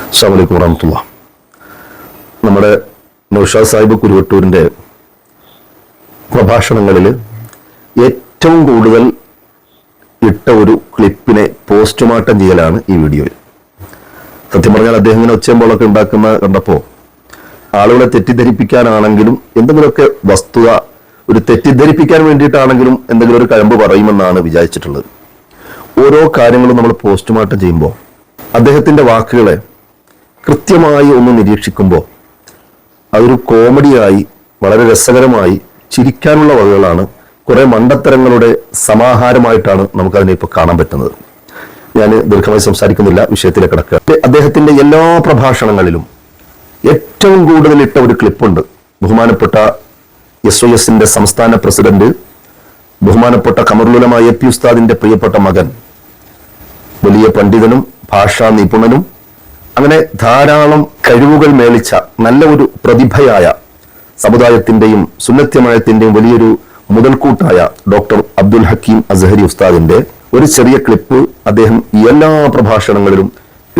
അസ്സലാമു അലൈക്കും വറഹ്മത്തുള്ളാഹി. നമ്മുടെ നൗഷാദ് സാഹിബ് കുരുവട്ടൂരിൻ്റെ പ്രഭാഷണങ്ങളിൽ ഏറ്റവും കൂടുതൽ ഇട്ട ഒരു ക്ലിപ്പിനെ പോസ്റ്റ്മോർട്ടം ചെയ്യലാണ് ഈ വീഡിയോയിൽ. സത്യം പറഞ്ഞാൽ അദ്ദേഹം ഇങ്ങനെ ഒച്ചയമ്പോളൊക്കെ ഉണ്ടാക്കുന്ന കണ്ടപ്പോൾ ആളുകളെ തെറ്റിദ്ധരിപ്പിക്കാനാണെങ്കിലും എന്തെങ്കിലുമൊക്കെ വസ്തുത ഒരു തെറ്റിദ്ധരിപ്പിക്കാൻ വേണ്ടിയിട്ടാണെങ്കിലും എന്തെങ്കിലും ഒരു കഴമ്പ് പറയുമെന്നാണ് വിചാരിച്ചിട്ടുള്ളത്. ഓരോ കാര്യങ്ങളും നമ്മൾ പോസ്റ്റ്മോർട്ടം ചെയ്യുമ്പോൾ അദ്ദേഹത്തിൻ്റെ വാക്കുകളെ കൃത്യമായി ഒന്ന് നിരീക്ഷിക്കുമ്പോൾ അതൊരു കോമഡിയായി വളരെ രസകരമായി ചിരിക്കാനുള്ള വകകളാണ്. കുറെ മണ്ടത്തരങ്ങളുടെ സമാഹാരമായിട്ടാണ് നമുക്കതിനെ ഇപ്പോൾ കാണാൻ പറ്റുന്നത്. ഞാൻ ദീർഘമായി സംസാരിക്കുന്നില്ല, വിഷയത്തിലേക്ക് കിടക്കുക. അദ്ദേഹത്തിന്റെ എല്ലാ പ്രഭാഷണങ്ങളിലും ഏറ്റവും കൂടുതൽ ഇട്ട ഒരു ക്ലിപ്പുണ്ട്. ബഹുമാനപ്പെട്ട SYSന്റെ സംസ്ഥാന പ്രസിഡന്റ്, ബഹുമാനപ്പെട്ട ഖമറുൽ ഉലമ AP ഉസ്താദിന്റെ പ്രിയപ്പെട്ട മകൻ, വലിയ പണ്ഡിതനും ഭാഷാ നിപുണനും അങ്ങനെ ധാരാളം കഴിവുകൾ മേളിച്ച നല്ല ഒരു പ്രതിഭയായ സമുദായത്തിന്റെയും സുന്നത്യമായത്തിന്റെയും വലിയൊരു മുതൽക്കൂട്ടായ ഡോക്ടർ അബ്ദുൽ ഹക്കീം അസ്ഹരി ഉസ്താദിന്റെ ഒരു ചെറിയ ക്ലിപ്പ് അദ്ദേഹം എല്ലാ പ്രഭാഷണങ്ങളിലും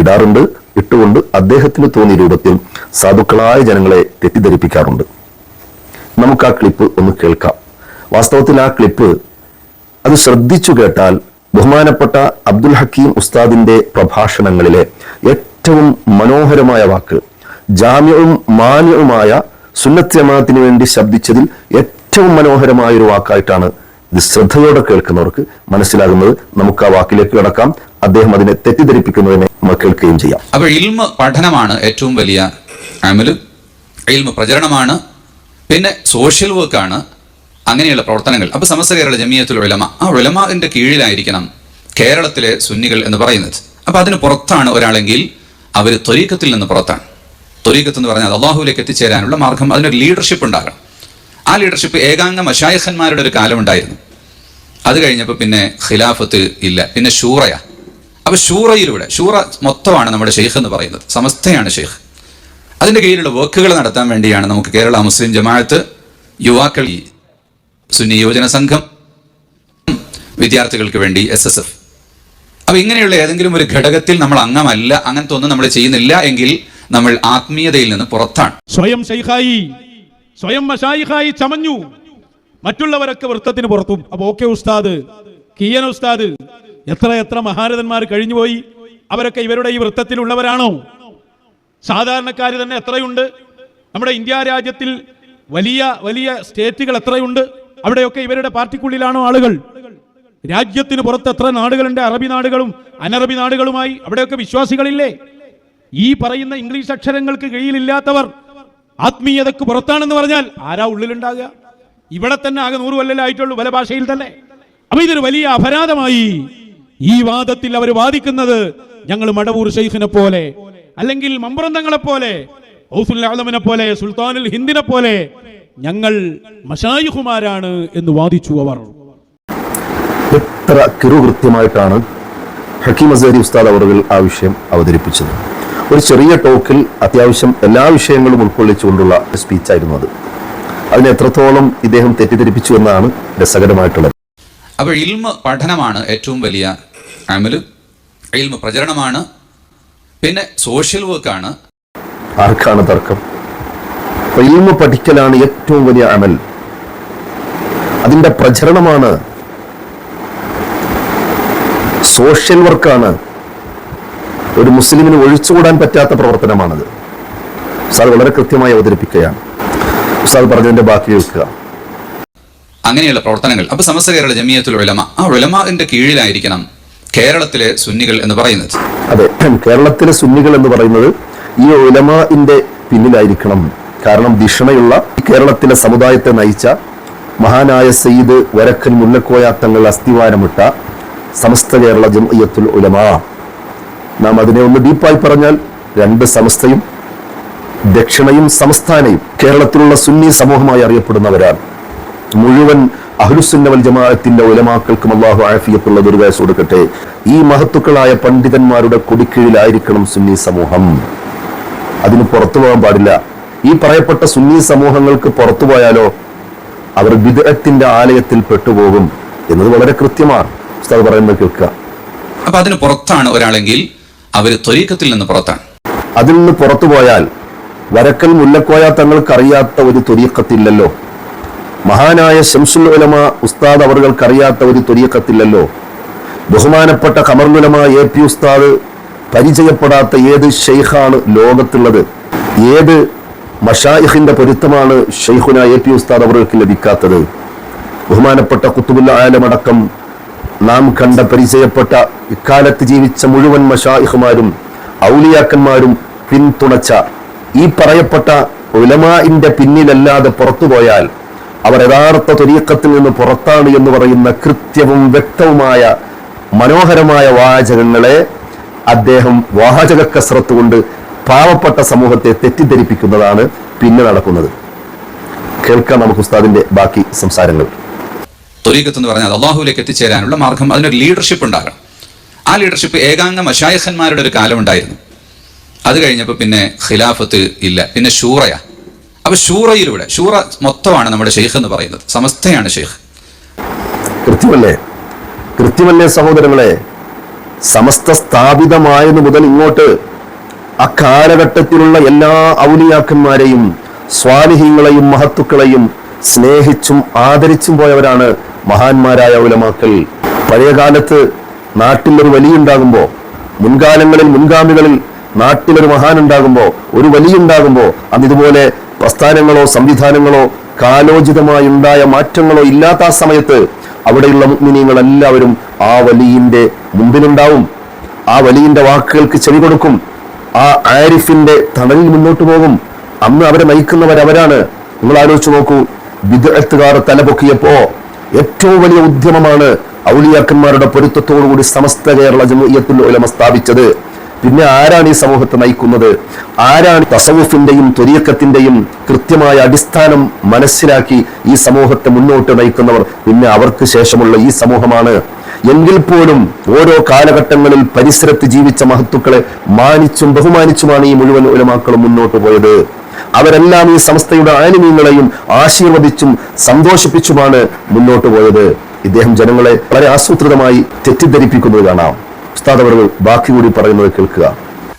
ഇടാറുണ്ട്. ഇട്ടുകൊണ്ട് അദ്ദേഹത്തിന് തോന്നിയ രൂപത്തിൽ സാധുക്കളായ ജനങ്ങളെ തെറ്റിദ്ധരിപ്പിക്കാറുണ്ട്. നമുക്ക് ആ ക്ലിപ്പ് ഒന്ന് കേൾക്കാം. വാസ്തവത്തിൽ ആ ക്ലിപ്പ് അത് ശ്രദ്ധിച്ചു കേട്ടാൽ ബഹുമാനപ്പെട്ട അബ്ദുൽ ഹക്കീം ഉസ്താദിന്റെ പ്രഭാഷണങ്ങളിലെ ഏറ്റവും മനോഹരമായ വാക്ക്, ജാമ്യവും മാന്യവുമായ സുന്നത്ത് ജമാഅത്തിന് വേണ്ടി ശബ്ദിച്ചതിൽ ഏറ്റവും മനോഹരമായ ഒരു വാക്കായിട്ടാണ് ഇത് ശ്രദ്ധയോടെ കേൾക്കുന്നവർക്ക് മനസ്സിലാകുന്നത്. നമുക്ക് ആ വാക്കിലേക്ക് കടക്കാം. അദ്ദേഹം അതിനെ തെറ്റിദ്ധരിപ്പിക്കുന്നതിനെ നമ്മൾ കേൾക്കുകയും ചെയ്യാം. അപ്പോൾ ഇൽമ പഠനമാണ് ഏറ്റവും വലിയ അമല്, ഇൽമ പ്രചരണമാണ്, പിന്നെ സോഷ്യൽ വർക്കാണ്, അങ്ങനെയുള്ള പ്രവർത്തനങ്ങൾ. അപ്പൊ സമസ്ത കേരള ജമിയത്തുൽ ഉലമ, ആ ഉലമാന്റെ കീഴിലായിരിക്കണം കേരളത്തിലെ സുന്നികൾ എന്ന് പറയുന്നത്. അപ്പൊ അതിന് പുറത്താണ് ഒരാളെങ്കിൽ അവർ ത്വരീഖത്തിൽ നിന്ന് പുറത്താണ്. ത്വരീഖത്ത് എന്ന് പറഞ്ഞാൽ അള്ളാഹുവിലേക്ക് എത്തിച്ചേരാനുള്ള മാർഗം, അതിനൊരു ലീഡർഷിപ്പ് ഉണ്ടാകണം. ആ ലീഡർഷിപ്പ് ഏകാംഗ മശായിഖന്മാരുടെ ഒരു കാലം ഉണ്ടായിരുന്നു. അത് കഴിഞ്ഞപ്പോൾ പിന്നെ ഖിലാഫത്ത് ഇല്ല, പിന്നെ ഷൂറയാ. അപ്പൊ ഷൂറയിലൂടെ, ഷൂറ മൊത്തമാണ് നമ്മുടെ ഷെയ്ഖ് എന്ന് പറയുന്നത്, സമസ്തയാണ് ഷെയ്ഖ്. അതിന്റെ കീഴിലുള്ള വർക്കുകൾ നടത്താൻ വേണ്ടിയാണ് നമുക്ക് കേരള മുസ്ലിം ജമാഅത്ത്, യുവാക്കൾ, സുന്നി യുവജന സംഘം, വിദ്യാർത്ഥികൾക്ക് വേണ്ടി SSF. അപ്പൊ ഇങ്ങനെയുള്ള ഏതെങ്കിലും ഒരു ഘടകത്തിൽ നമ്മൾ അംഗമല്ല, അങ്ങനത്തെ ഒന്നും നമ്മൾ ചെയ്യുന്നില്ല എങ്കിൽ നമ്മൾ ആത്മീയതയിൽ നിന്ന് പുറത്താണ്. സ്വയം ശൈഖായി, സ്വയം മശായിഖായി ചമഞ്ഞു, മറ്റുള്ളവരൊക്കെ വൃത്തത്തിന് പുറത്തും. അപ്പൊ ഓക്കെ ഉസ്താദ്, കിയൻ ഉസ്താദ്, എത്ര മഹാരഥന്മാർ കഴിഞ്ഞുപോയി. അവരൊക്കെ ഇവരുടെ ഈ വൃത്തത്തിലുള്ളവരാണോ? സാധാരണക്കാർ തന്നെ എത്രയുണ്ട്? നമ്മുടെ ഇന്ത്യ രാജ്യത്തിൽ വലിയ വലിയ സ്റ്റേറ്റുകൾ എത്രയുണ്ട്? അവിടെയൊക്കെ ഇവരുടെ പാർട്ടിക്കുള്ളിലാണോ ആളുകൾ? രാജ്യത്തിന് പുറത്ത് എത്ര നാടുകളുണ്ട്? അറബി നാടുകളും അനറബി നാടുകളുമായി. അവിടെയൊക്കെ വിശ്വാസികളില്ലേ? ഈ പറയുന്ന ഇംഗ്ലീഷ് അക്ഷരങ്ങൾക്ക് കീഴിലില്ലാത്തവർ ആത്മീയതക്ക് പുറത്താണെന്ന് പറഞ്ഞാൽ ആരാ ഉള്ളിലുണ്ടാകുക? ഇവിടെ തന്നെ ആകെ 100 കൊല്ലമായിട്ടുള്ളൂ, പല ഭാഷയിൽ തന്നെ. അപ്പൊ ഇതൊരു വലിയ അപരാധമായി ഈ വാദത്തിൽ അവർ വാദിക്കുന്നത്. ഞങ്ങൾ മടവൂർ ഷെയ്ഖിനെ പോലെ, അല്ലെങ്കിൽ മമ്പ്രന്തങ്ങളെ പോലെ, ഔസുൽ ആലമിനെ പോലെ, സുൽത്താനുൽ ഹിന്ദിനെ പോലെ ഞങ്ങൾ മശായിഖുമാരാണ് എന്ന് വാദിച്ചു അവർ. എത്ര കിറുകൃത്യമായിട്ടാണ് ഹക്കീം അസ്ഹരി ഉസ്താദ് അവറുകൾ ആ വിഷയം അവതരിപ്പിച്ചത്. ഒരു ചെറിയ ടോക്കിൽ അത്യാവശ്യം എല്ലാ വിഷയങ്ങളും ഉൾക്കൊള്ളിച്ചുകൊണ്ടുള്ള സ്പീച്ചായിരുന്നു അത്. അതിനെ എത്രത്തോളം ഇദ്ദേഹം തെറ്റിദ്ധരിപ്പിച്ചു എന്നാണ് രസകരമായിട്ടുള്ളത്. അപ്പോൾ ഇൽമ പഠനമാണ് ഏറ്റവും വലിയ അമല്, ഇൽമ പ്രചരണമാണ്, പിന്നെ സോഷ്യൽ വർക്കാണ്. ആർക്കാണ് തർക്കം? ഇൽമ പഠിക്കലാണ് ഏറ്റവും വലിയ അമൽ, അതിന്റെ പ്രചരണമാണ്, സോഷ്യൽ വർക്കാണ്. ഒരു മുസ്ലിമിന് ഒഴിച്ചുകൂടാൻ പറ്റാത്ത പ്രവർത്തനമാണത്. ഉസ്താദ് വളരെ കൃത്യമായി അവതരിപ്പിക്കുകയാണ്. ഉസ്താദ് പറഞ്ഞതിന്റെ ബാക്കി കേൾക്കുക. അങ്ങനെയുള്ള പ്രവർത്തനങ്ങൾ. അപ്പൊ സമസ്ത കേരള ജമിയത്തുൽ ഉലമ, ആ ഉലമാന്റെ കീഴിലായിരിക്കണം കേരളത്തിലെ സുന്നികൾ എന്ന് പറയുന്നത്. അതെ, കേരളത്തിലെ സുന്നികൾ എന്ന് പറയുന്നത് ഈ ഉലമാന്റെ പിന്നിലായിരിക്കണം. കാരണം ധിഷണയുള്ള കേരളത്തിലെ സമുദായത്തെ നയിച്ച മഹാനായ സയ്യിദ് വരക്കൽ മുല്ലക്കോയ തങ്ങൾ അസ്ഥിവാരമിട്ട സമസ്ത കേരള ജംഇയ്യത്തുൽ ഉലമ. നാം അതിനെ ഒന്ന് ഡീപ്പായി പറഞ്ഞാൽ 2 സമസ്തയും ദക്ഷിണയും സംസ്ഥാനയും കേരളത്തിലുള്ള സുന്നി സമൂഹമായി അറിയപ്പെടുന്നവരാണ്. മുഴുവൻ അഹ്ലുസുന്ന വൽ ജമാഅത്തിന്റെ ഉലമാക്കൾക്കും അല്ലാഹു ആഫിയത്തുള്ള ദീർഘായുസ്സ് കൊടുക്കട്ടെ. ഈ മഹത്തുക്കളായ പണ്ഡിതന്മാരുടെ കൊടിക്കീഴിലായിരിക്കണം സുന്നി സമൂഹം. അതിന് പുറത്തു പോകാൻ പാടില്ല. ഈ പറയപ്പെട്ട സുന്നി സമൂഹങ്ങൾക്ക് പുറത്തു പോയാലോ അവർ ബിദ്അത്തിന്റെ ആലയത്തിൽ പെട്ടുപോകും എന്നത് വളരെ കൃത്യമാണ്. ഉസ്താദ് പറയുന്നത് കേൾക്കുക. അപ്പൊ അതിന് പുറത്താണ് ഒരാളെങ്കിൽ അവർ ത്വരീഖത്തിൽ നിന്ന് പുറത്താണ്. അതിൽ നിന്ന് പുറത്തു പോയാൽ വരക്കൽ മുല്ലക്കോയ തങ്ങൾക്കറിയാത്ത ഒരു ത്വരീഖത്തില്ലല്ലോ, മഹാനായ ശംസുൽ ഉലമ ഉസ്താദ് അവർക്കറിയാത്ത ഒരു ത്വരീഖത്തില്ലല്ലോ, ബഹുമാനപ്പെട്ട ഖമറുൽ AP ഉസ്താദ് പരിചയപ്പെടാത്ത ഏത് ഷെയ്ഖാണ് ലോകത്തുള്ളത്? ഏത് മശായിഖിന്റെ പൊരുത്തമാണ് ഷെയ്ഖുന AP ഉസ്താദ് അവർക്ക് ലഭിക്കാത്തത്? ബഹുമാനപ്പെട്ട ഖുത്ബുൽ ആലമടക്കം നാം കണ്ട പരിചയപ്പെട്ട ഇക്കാലത്ത് ജീവിച്ച മുഴുവൻ മശായിഖുമാരും ഔലിയാക്കന്മാരും പിന്തുണച്ച ഈ പറയപ്പെട്ട ഉലമാഇന്റെ പിന്നിലല്ലാതെ പുറത്തുപോയാൽ അവർ യഥാർത്ഥ ത്വരീഖത്തിൽ നിന്ന് പുറത്താണ് എന്ന് പറയുന്ന കൃത്യവും വ്യക്തവുമായ മനോഹരമായ വാചകങ്ങളെ അദ്ദേഹം വാചക കസ്രത്ത് കൊണ്ട് പാവപ്പെട്ട സമൂഹത്തെ തെറ്റിദ്ധരിപ്പിക്കുന്നതാണ് പിന്നെ നടക്കുന്നത്. കേൾക്കാം നമുക്ക് ഉസ്താദിന്റെ ബാക്കി സംസാരങ്ങൾ. ത്വരീഖത്ത് എന്ന് പറഞ്ഞാൽ അള്ളാഹുവിലേക്ക് എത്തിച്ചേരാനുള്ള മാർഗം, അതിനൊരു ലീഡർഷിപ്പ് ഉണ്ടാകണം. ആ ലീഡർഷിപ്പ് ഏകാംഗ മശായിഖന്മാരുടെ ഒരു കാലം ഉണ്ടായിരുന്നു. അത് കഴിഞ്ഞപ്പോൾ പിന്നെ ഖിലാഫത്ത് ഇല്ല, പിന്നെ ഷൂറയാ. അപ്പൊ ഷൂറയിലൂടെ, ഷൂറ മൊത്തമാണ് നമ്മുടെ ഷെയ്ഖ് എന്ന് പറയുന്നത്, സമസ്തയാണ് ഷെയ്ഖ്. കൃത്യമല്ലേ സഹോദരങ്ങളെ? സമസ്ത സ്ഥാപിതമായതു മുതൽ ഇങ്ങോട്ട് അക്കാലഘട്ടത്തിലുള്ള എല്ലാ ഔലിയാക്കന്മാരെയും സ്വാലിഹീങ്ങളെയും മഹത്തുക്കളെയും സ്നേഹിച്ചും ആദരിച്ചും പോയവരാണ് മഹാന്മാരായ ഉലമാക്കൾ. പഴയകാലത്ത് നാട്ടിലൊരു വലിയുണ്ടാകുമ്പോ, മുൻഗാമികളിൽ നാട്ടിലൊരു മഹാൻ ഉണ്ടാകുമ്പോ, ഒരു വലിയുണ്ടാകുമ്പോ, അന്ന് ഇതുപോലെ പ്രസ്ഥാനങ്ങളോ സംവിധാനങ്ങളോ കാലോചിതമായി ഉണ്ടായ മാറ്റങ്ങളോ ഇല്ലാത്ത ആ സമയത്ത് അവിടെയുള്ള മുഅ്മിനീങ്ങൾ എല്ലാവരും ആ വലിയിന്റെ മുമ്പിലുണ്ടാവും, ആ വലിയിന്റെ വാക്കുകൾക്ക് ചെവി കൊടുക്കും, ആ ആരിഫിന്റെ തണലിൽ മുന്നോട്ട് പോകും. അന്ന് അവരെ നയിക്കുന്നവരവരാണ്. നിങ്ങൾ ആലോചിച്ച് നോക്കൂ, ബിദ്അത്തുകാർ തലപൊക്കിയപ്പോ ഏറ്റവും വലിയ ഉദ്യമമാണ് ഔലിയാക്കന്മാരുടെ പൊരുത്തത്തോടുകൂടി സമസ്ത കേരള ജംഇയ്യത്തുൽ ഉലമ സ്ഥാപിച്ചത്. പിന്നെ ആരാണ് ഈ സമൂഹത്തെ നയിക്കുന്നത്? ആരാണ് തസവുഫിന്റെയും ത്വരീഖത്തിന്റെയും കൃത്യമായ അടിസ്ഥാനം മനസ്സിലാക്കി ഈ സമൂഹത്തെ മുന്നോട്ട് നയിക്കുന്നവർ? പിന്നെ അവർക്ക് ശേഷമുള്ള ഈ സമൂഹമാണ്. എങ്കിൽ പോലും ഓരോ കാലഘട്ടങ്ങളിൽ പരിസരത്ത് ജീവിച്ച മഹത്തുക്കളെ മാനിച്ചും ബഹുമാനിച്ചുമാണ് ഈ മുഴുവൻ ഉലമാക്കളും മുന്നോട്ട് പോയത്. അവരെല്ലാം ഈ സംസ്ഥയുടെ ആലിമീങ്ങളെയും ആശീർവദിച്ചും സന്തോഷിപ്പിച്ചുമാണ് മുന്നോട്ട് പോയത്. ഇദ്ദേഹം ജനങ്ങളെ വളരെ ആസൂത്രിതമായി തെറ്റിദ്ധരിപ്പിക്കുന്നത് കാണാം. ഉസ്താദ് അവർ ബാക്കി കൂടി പറയുന്നത് കേൾക്കുക.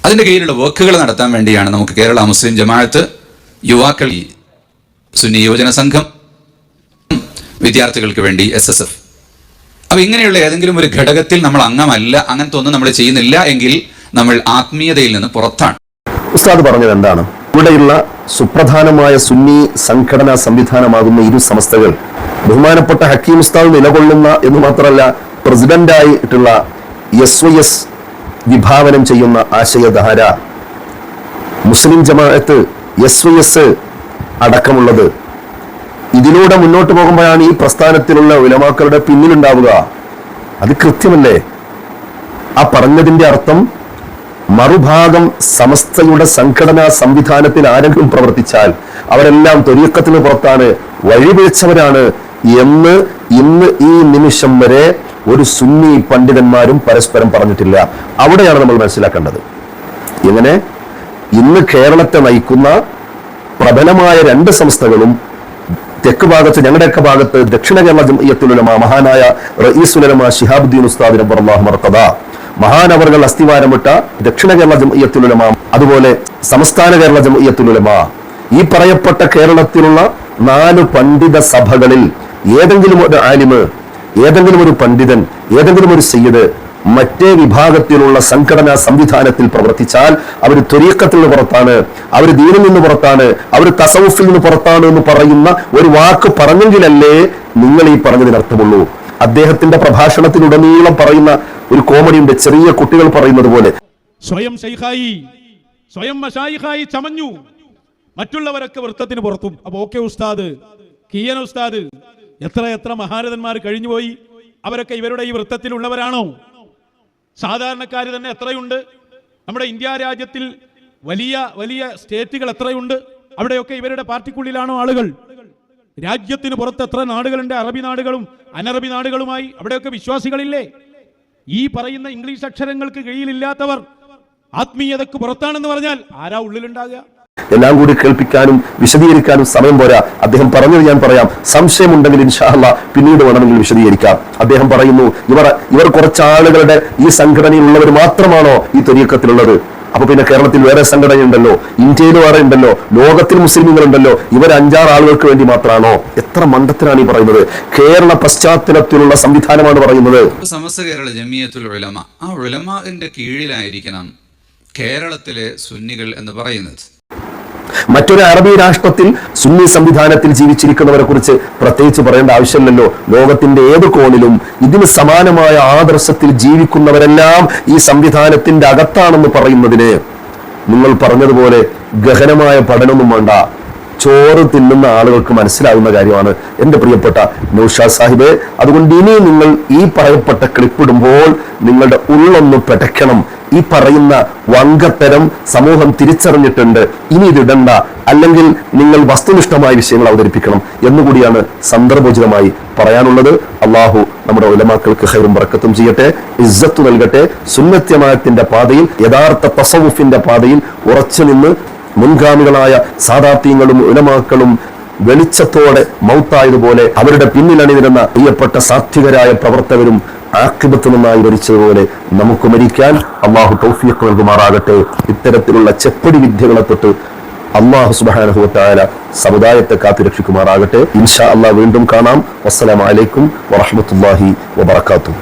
അതിന്റെ കീഴിലുള്ള വർക്കുകൾ നടത്താൻ വേണ്ടിയാണ് നമുക്ക് കേരള മുസ്ലിം ജമാഅത്ത്, യുവാക്കൾ, സുന്നി യുവജന സംഘം, വിദ്യാർത്ഥികൾക്ക് വേണ്ടി SSF. അപ്പൊ ഇങ്ങനെയുള്ള ഏതെങ്കിലും ഒരു ഘടകത്തിൽ നമ്മൾ അംഗമല്ല, അങ്ങനത്തെ ഒന്നും നമ്മൾ ചെയ്യുന്നില്ല എങ്കിൽ നമ്മൾ ആത്മീയതയിൽ നിന്ന് പുറത്താണ്. ഉസ്താദ് പറഞ്ഞത് എന്താണ്? ഇവിടെയുള്ള സുപ്രധാനമായ സുന്നി സംഘടനാ സംവിധാനമാകുന്ന ഇരു സംസ്ഥകൾ ബഹുമാനപ്പെട്ട ഹക്കീം ഉസ്താദ് നിലകൊള്ളുന്ന എന്ന് മാത്രമല്ല പ്രസിഡന്റായിട്ടുള്ള SYS വിഭാവനം ചെയ്യുന്ന ആശയധാര, മുസ്ലിം ജമാഅത്ത്, SYS അടക്കമുള്ളത്, ഇതിലൂടെ മുന്നോട്ട് പോകുമ്പോഴാണ് ഈ പ്രസ്ഥാനത്തിലുള്ള ഉലമാക്കളുടെ പിന്നിലുണ്ടാവുക. അത് കൃത്യമല്ലേ? ആ പറഞ്ഞതിന്റെ അർത്ഥം മറുഭാഗം സമസ്തയുടെ സംഘടനാ സംവിധാനത്തിൽ ആരെങ്കിലും പ്രവർത്തിച്ചാൽ അവരെല്ലാം ത്വരീഖത്തിന് പുറത്താണ്, വഴിപിഴച്ചവരാണ് എന്ന് ഇന്ന് ഈ നിമിഷം വരെ ഒരു സുന്നി പണ്ഡിതന്മാരും പരസ്പരം പറഞ്ഞിട്ടില്ല. അവിടെയാണ് നമ്മൾ മനസ്സിലാക്കേണ്ടത്. എങ്ങനെ ഇന്ന് കേരളത്തെ നയിക്കുന്ന പ്രബലമായ രണ്ട് സംസ്ഥകളും തെക്ക് ഭാഗത്ത്, ഞങ്ങളുടെയൊക്കെ ഭാഗത്ത് ദക്ഷിണ കേരള ജംഇയ്യത്തുൽ ഉലമ, മഹാനായ റഈസുൽ ഉലമ ശിഹാബുദ്ദീൻ ഉസ്താദ് റബ്ബറല്ലാഹു മർത്തദ, മഹാനവർകൾ അസ്ഥിവാരമിട്ട ദക്ഷിണ കേരള ജംഇയ്യത്തുൽ ഉലമ, അതുപോലെ സംസ്ഥാന കേരള ജംഇയ്യത്തുൽ ഉലമ, ഈ പറയപ്പെട്ട കേരളത്തിലുള്ള 4 പണ്ഡിത സഭകളിൽ ഏതെങ്കിലും ഒരു ആലിമ്, ഏതെങ്കിലും ഒരു പണ്ഡിതൻ, ഏതെങ്കിലും ഒരു സയ്യിദ് മറ്റേ വിഭാഗത്തിലുള്ള സംഘടനാ സംവിധാനത്തിൽ പ്രവർത്തിച്ചാൽ അവർ ത്വരീഖത്തിൽ നിന്ന് പുറത്താണ്, അവർ ദീനിൽ നിന്ന് പുറത്താണ്, അവർ തസവുഫിൽ നിന്ന് പുറത്താണ് എന്ന് പറയുന്ന ഒരു വാക്ക് പറഞ്ഞെങ്കിലല്ലേ നിങ്ങൾ ഈ പറഞ്ഞതിനർത്ഥമുള്ളൂ. അദ്ദേഹത്തിന്റെ പ്രഭാഷണത്തിലുടനീളം പറയുന്ന ഒരു കോമഡിയുണ്ട്, ചെറിയ കുട്ടികൾ പറയുന്നത് പോലെ. സ്വയം ശൈഖായി, സ്വയം മശായിഖായി ചമഞ്ഞു, മറ്റുള്ളവരൊക്കെ വൃത്തത്തിന് പുറത്തും. അപ്പൊ ഓക്കെ ഉസ്താദ്, കിയൻ ഉസ്താദ്, എത്ര മഹാരഥന്മാർ കഴിഞ്ഞുപോയി. അവരൊക്കെ ഇവരുടെ ഈ വൃത്തത്തിലുള്ളവരാണോ? സാധാരണക്കാർ തന്നെ എത്രയുണ്ട്? നമ്മുടെ ഇന്ത്യ രാജ്യത്തിൽ വലിയ വലിയ സ്റ്റേറ്റുകൾ എത്രയുണ്ട്? അവിടെയൊക്കെ ഇവരുടെ പാർട്ടിക്കുള്ളിലാണോ ആളുകൾ? രാജ്യത്തിന് പുറത്ത് എത്ര നാടുകളുണ്ട്? അറബി നാടുകളും അനറബി നാടുകളുമായി. അവിടെയൊക്കെ വിശ്വാസികളില്ലേ? ഈ പറയുന്ന ഇംഗ്ലീഷ് അക്ഷരങ്ങൾക്ക് കീഴിലില്ലാത്തവർ ആത്മീയതക്ക് പുറത്താണെന്ന് പറഞ്ഞാൽ ആരാ ഉള്ളിലുണ്ടാകുക? എല്ലാം കൂടി കേൾപ്പിക്കാനും വിശദീകരിക്കാനും സമയം പോരാ. അദ്ദേഹം പറഞ്ഞത് ഞാൻ പറയാം, സംശയമുണ്ടെങ്കിൽ ഇൻഷാ അല്ലാഹ് പിന്നീട് വേണമെങ്കിൽ വിശദീകരിക്കാം. അദ്ദേഹം പറയുന്നു, ഇവർ കുറച്ച് ആളുകളുടെ ഈ സംഘടനയിലുള്ളവർ മാത്രമാണോ ഈ ത്വരീഖത്തിലുള്ളത്? അപ്പൊ പിന്നെ കേരളത്തിൽ വേറെ സംഘടനയുണ്ടല്ലോ, ഇന്ത്യയിൽ വേറെ ഉണ്ടല്ലോ, ലോകത്തിൽ മുസ്ലിമുകളുണ്ടല്ലോ, ഇവർ 5-6 ആളുകൾക്ക് വേണ്ടി മാത്രമാണോ? എത്ര മണ്ടത്തിലാണ് ഈ പറയുന്നത്? കേരള പശ്ചാത്തലത്തിലുള്ള സംവിധാനമാണ് പറയുന്നത്. സമസ്ത കേരള ജമിയത്തുൽ ഉലമ, ആ ഉലമാന്റെ കീഴിലായിരിക്കണം കേരളത്തിലെ സുന്നികൾ എന്ന് പറയുന്നത്. മറ്റൊരു അറബി രാഷ്ട്രത്തിൽ സുന്നി സംവിധാനത്തിൽ ജീവിച്ചിരിക്കുന്നവരെ കുറിച്ച് പ്രത്യേകിച്ച് പറയേണ്ട ആവശ്യമില്ലല്ലോ. ലോകത്തിന്റെ ഏത് കോണിലും ഇതിന് സമാനമായ ആദർശത്തിൽ ജീവിക്കുന്നവരെല്ലാം ഈ സംവിധാനത്തിന്റെ അകത്താണെന്ന് പറയുന്നതിന് നിങ്ങൾ പറഞ്ഞതുപോലെ ഗഹനമായ പഠനമൊന്നും വേണ്ട. ചോറ് തിന്നുന്ന ആളുകൾക്ക് മനസ്സിലാകുന്ന കാര്യമാണ് എൻ്റെ പ്രിയപ്പെട്ട നൗഷാദ് സാഹിബ്. അതുകൊണ്ട് ഇനി നിങ്ങൾ ഈ പറയപ്പെട്ട ക്ലിപ്പിടുമ്പോൾ നിങ്ങളുടെ ഉള്ളൊന്ന് പെടയ്ക്കണം. ഈ പറയുന്ന വങ്കത്തരം സമൂഹം തിരിച്ചറിഞ്ഞിട്ടുണ്ട്, ഇനി ഇതിടണ്ട, അല്ലെങ്കിൽ നിങ്ങൾ വസ്തുനിഷ്ഠമായ വിഷയങ്ങൾ അവതരിപ്പിക്കണം എന്നുകൂടിയാണ് സന്ദർഭോചിതമായി പറയാനുള്ളത്. അള്ളാഹു നമ്മുടെ ഉലമാക്കൾക്ക് ഖൈറും ബറക്കത്തും ചെയ്യട്ടെ, ഇസ്സത്ത് നൽകട്ടെ. സുന്നത്യമായത്തിന്റെ പാതയിൽ, യഥാർത്ഥ തസവുഫിന്റെ പാതയിൽ ഉറച്ചു നിന്ന് മുൻഗാമികളായ സാദാത്യങ്ങളും ഉലമാക്കളും വെളിച്ചത്തോടെ മൗത്തായതുപോലെ അവരുടെ പിന്നിലണിനിരുന്ന പ്രിയപ്പെട്ട സാത്വികരായ പ്രവർത്തകരും ആഖിബത്ത് നന്നായി ഭരിച്ചതുപോലെ നമുക്ക് മരിക്കാൻ അള്ളാഹു തൗഫീഖ് നൽകുമാറാകട്ടെ. ഇത്തരത്തിലുള്ള ചെപ്പടി വിദ്യകളെ തൊട്ട് അള്ളാഹു സുബ്ഹാനഹു വ തആല സമുദായത്തെ കാത്തുരക്ഷിക്കുമാറാകട്ടെ. ഇൻഷാ അള്ളാഹ് വീണ്ടും കാണാം. വസ്സലാമു അലൈക്കും വറഹ്മത്തുള്ളാഹി വബറകാതുഹു.